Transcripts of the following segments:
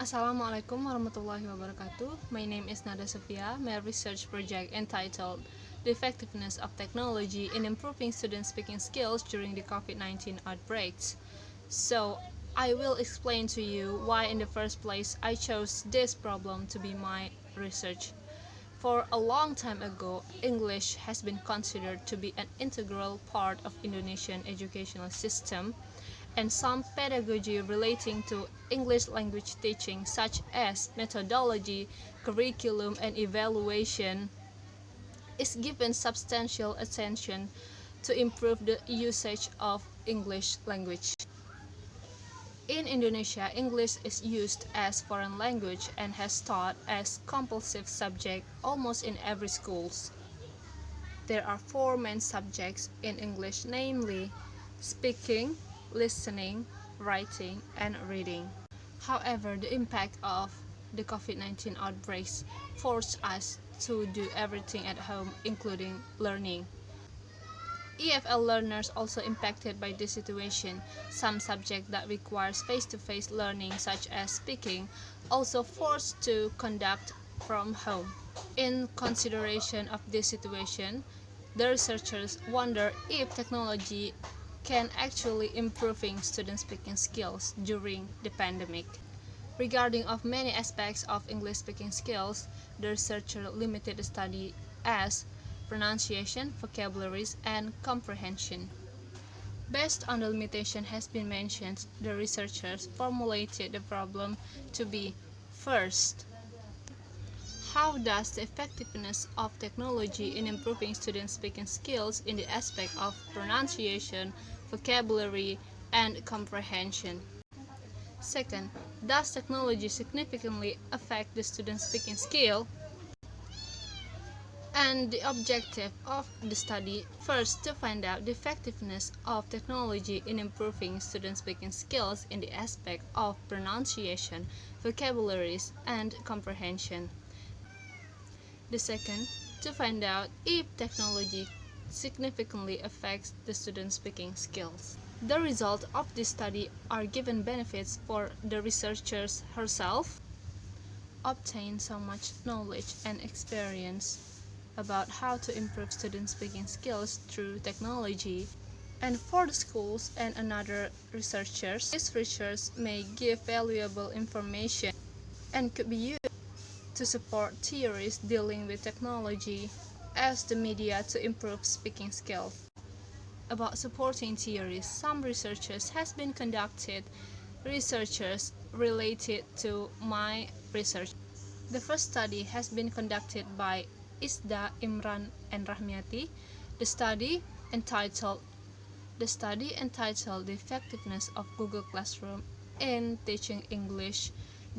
Assalamualaikum warahmatullahi wabarakatuh. My name is Nada Sophia. My research project entitled The Effectiveness of Technology in Improving Student Speaking Skills During the COVID-19 Outbreaks. So, I will explain to you why in the first place I chose this problem to be my research. For a long time ago, English has been considered to be an integral part of Indonesian educational system, and some pedagogy relating to English language teaching such as methodology, curriculum, and evaluation is given substantial attention to improve the usage of English language. In Indonesia, English is used as foreign language and has taught as compulsive subject almost in every schools. There are four main subjects in English, namely speaking, listening, writing, and reading. However, the impact of the COVID-19 outbreaks forced us to do everything at home, including learning. EFL learners also impacted by this situation. Some subjects that requires face-to-face learning, such as speaking, also forced to conduct from home. In consideration of this situation, the researchers wonder if technology can actually improving student speaking skills during the pandemic. Regarding of many aspects of English speaking skills, the researcher limited the study as pronunciation, vocabularies, and comprehension. Based on the limitation has been mentioned, the researchers formulated the problem to be: first, how does the effectiveness of technology in improving student speaking skills in the aspect of pronunciation, vocabulary, and comprehension? Second, does technology significantly affect the student speaking skill? And the objective of the study, first, to find out the effectiveness of technology in improving student speaking skills in the aspect of pronunciation, vocabularies, and comprehension. The second, to find out if technology significantly affects the student speaking skills. The results of this study are given benefits for the researchers herself, obtain so much knowledge and experience about how to improve student speaking skills through technology, and for the schools and another researchers, this research may give valuable information and could be used to support theories dealing with technology as the media to improve speaking skills. About supporting theories, some researchers has been conducted researchers related to my research. The first study has been conducted by Isda, Imran, and Rahmiati. The study entitled The Effectiveness of Google Classroom in Teaching English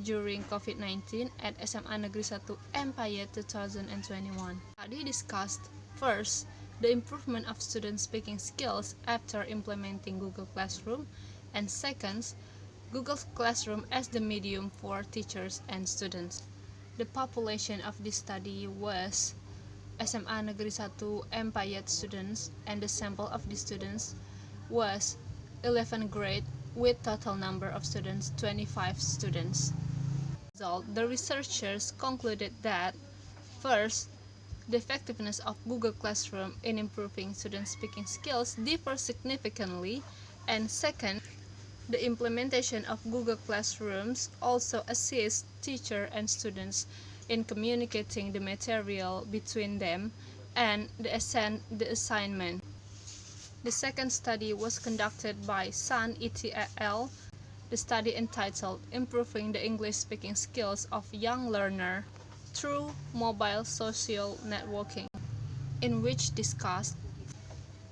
During COVID-19 at SMA Negeri 1 Empayet 2021. The study discussed, first, the improvement of student speaking skills after implementing Google Classroom, and second, Google Classroom as the medium for teachers and students. The population of this study was SMA Negeri 1 Empayet students, and the sample of the students was 11th grade with total number of students 25 students. The researchers concluded that, first, the effectiveness of Google Classroom in improving student speaking skills differs significantly, and second, the implementation of Google Classrooms also assists teachers and students in communicating the material between them and the assignment. The second study was conducted by San et.al. The study entitled Improving the English Speaking Skills of Young Learner Through Mobile Social Networking, in which discussed,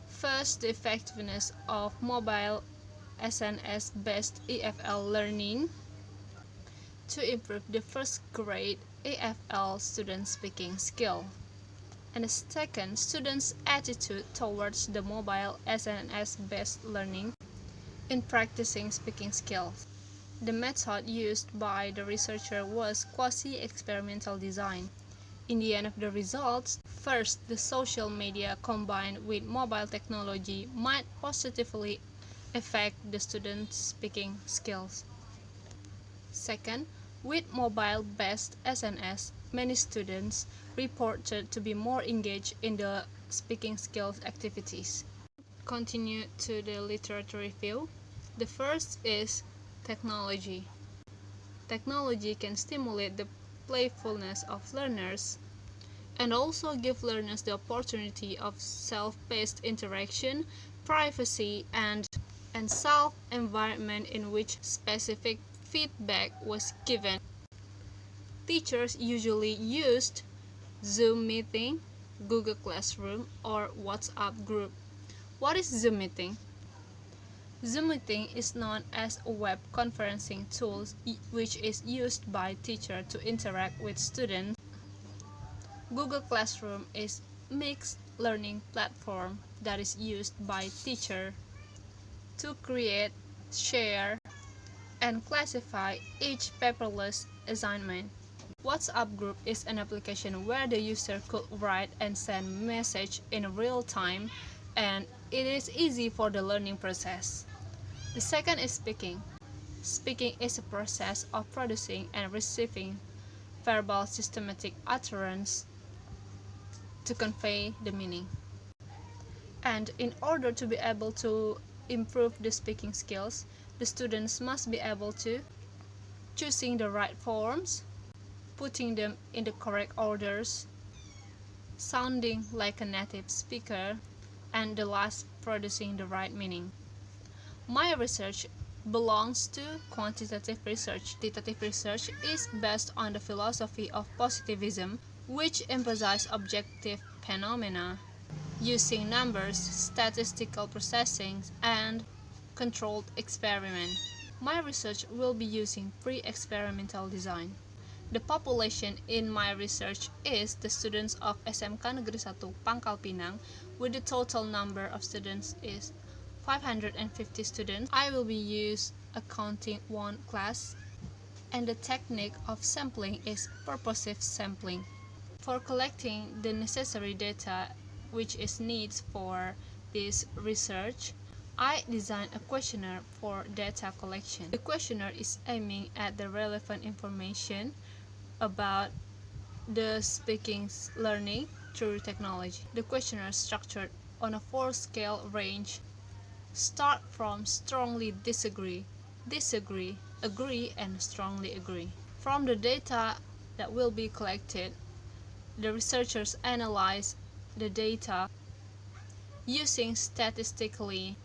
first, the effectiveness of mobile SNS-based EFL learning to improve the first grade EFL student speaking skill, and the second, students' attitude towards the mobile SNS-based learning in practicing speaking skills. The method used by the researcher was quasi-experimental design. In the end of the results, first, the social media combined with mobile technology might positively affect the students' speaking skills. Second, With mobile-based SNS, many students reported to be more engaged in the speaking skills activities. Continue to the literature review. The first is technology. Technology can stimulate the playfulness of learners and also give learners the opportunity of self-paced interaction, privacy, and safe environment in which specific feedback was given. Teachers usually used Zoom meeting, Google Classroom, or WhatsApp group. What is Zoom meeting? Zoom meeting is known as a web conferencing tool which is used by teachers to interact with students. Google Classroom is a mixed learning platform that is used by teachers to create, share, and classify each paperless assignment. WhatsApp group is an application where the user could write and send messages in real time, and it is easy for the learning process. The second is speaking. Speaking is a process of producing and receiving verbal systematic utterance to convey the meaning. And in order to be able to improve the speaking skills, the students must be able to choosing the right forms, putting them in the correct orders, sounding like a native speaker, and the last, producing the right meaning. My research belongs to quantitative research. Quantitative research is based on the philosophy of positivism, which emphasizes objective phenomena using numbers, statistical processing, and controlled experiment. My research will be using pre-experimental design. The population in my research is the students of SMK Negeri 1 Pangkal Pinang, with the total number of students is 550 students. I will be used accounting one class, and the technique of sampling is purposive sampling. For collecting the necessary data which is needed for this research, I designed a questionnaire for data collection. The questionnaire is aiming at the relevant information about the speaking learning through technology. The questionnaire is structured on a 4-scale range. Start from strongly disagree, disagree, agree, and strongly agree. From the data that will be collected, the researchers analyze the data using statistically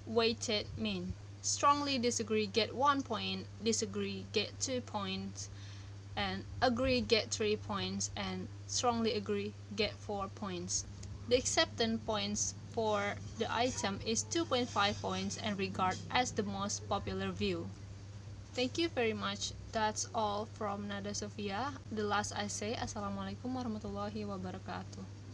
weighted mean. Strongly disagree get 1 point, disagree get 2 points, and agree get 3 points, and strongly agree get 4 points. The acceptance points for the item is 2.5 points and regarded as the most popular view. Thank you very much. That's all from Nada Sofia. The last I say, Assalamualaikum warahmatullahi wabarakatuh.